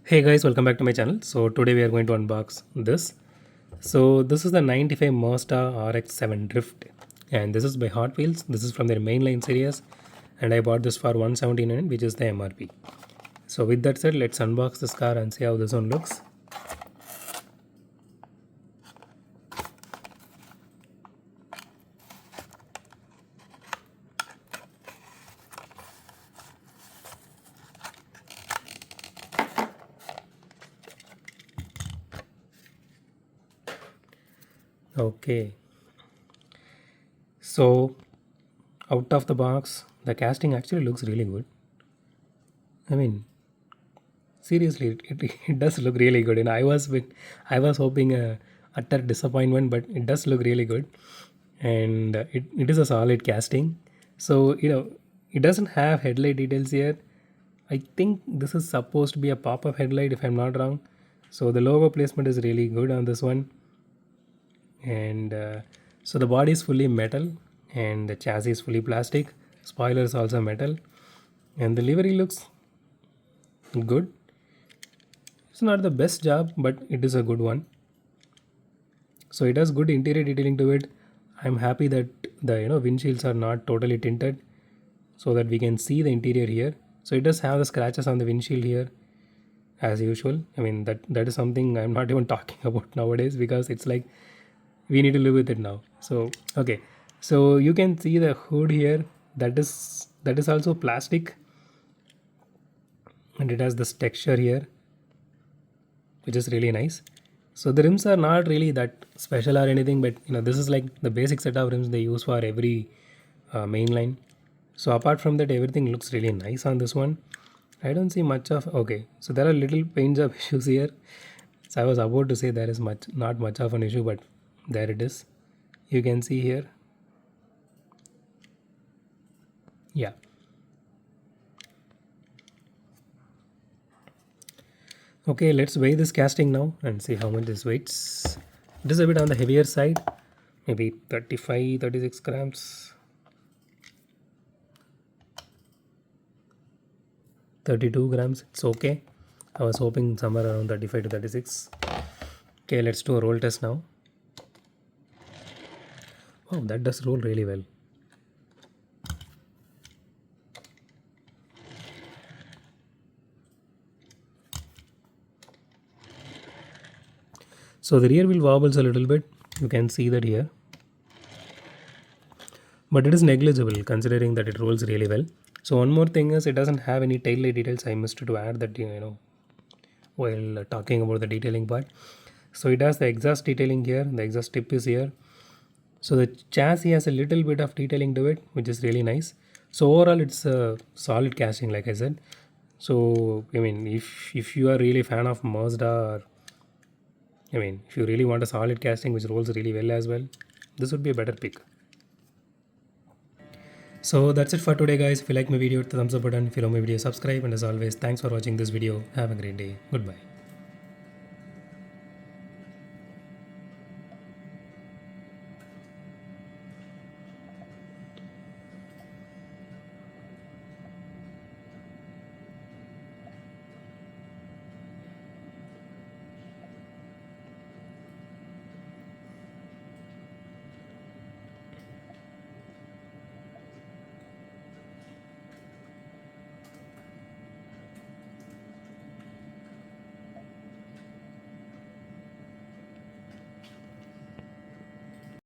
Hey guys, welcome back to my channel. So today we are going to unbox this. So this is the 95 Mazda RX-7 Drift, and this is by Hotwheels. This is from their mainline series, and I bought this for 179, which is the MRP. So with that said, let's unbox this car and see how this one looks. Okay, so out of the box, the casting actually looks really good. I mean, seriously, it does look really good. And I was hoping a utter disappointment, but it does look really good, and it is a solid casting. So it doesn't have headlight details here. I think this is supposed to be a pop-up headlight, if I'm not wrong. So the logo placement is really good on this one, and so the body is fully metal, and the chassis is fully plastic. Spoiler is also metal, and the livery looks good. It's not the best job, but it is a good one. So it has good interior detailing to it. I'm happy that the windshields are not totally tinted, so that we can see the interior here. So it does have the scratches on the windshield here, as usual. I mean that is something I'm not even talking about nowadays, because it's like we need to live with it now. So okay, so you can see the hood here. That is also plastic, and it has this texture here, which is really nice. So the rims are not really that special or anything, but this is like the basic set of rims they use for every main line. So apart from that, everything looks really nice on this one. I don't see much of okay. So there are little paint job issues here. So I was about to say there is not much of an issue, but there it is. You can see here. Yeah. Okay, let's weigh this casting now and see how much this weighs. It is a bit on the heavier side, maybe 35, 36 grams. 32 grams, it's okay. I was hoping somewhere around 35 to 36. Okay, let's do a roll test now. Oh, that does roll really well. So the rear wheel wobbles a little bit. You can see that here. But it is negligible considering that it rolls really well. So one more thing is it doesn't have any tail light details. I missed to add that while talking about the detailing part. So it has the exhaust detailing here. The exhaust tip is here. So the chassis has a little bit of detailing to it, which is really nice. So overall, it's a solid casting, like I said. So I mean, if you are really fan of Mazda, or I mean, if you really want a solid casting which rolls really well as well, this would be a better pick. So that's it for today, guys. If you like my video, hit the thumbs up button. If you love my video, subscribe. And as always, thanks for watching this video. Have a great day. Goodbye.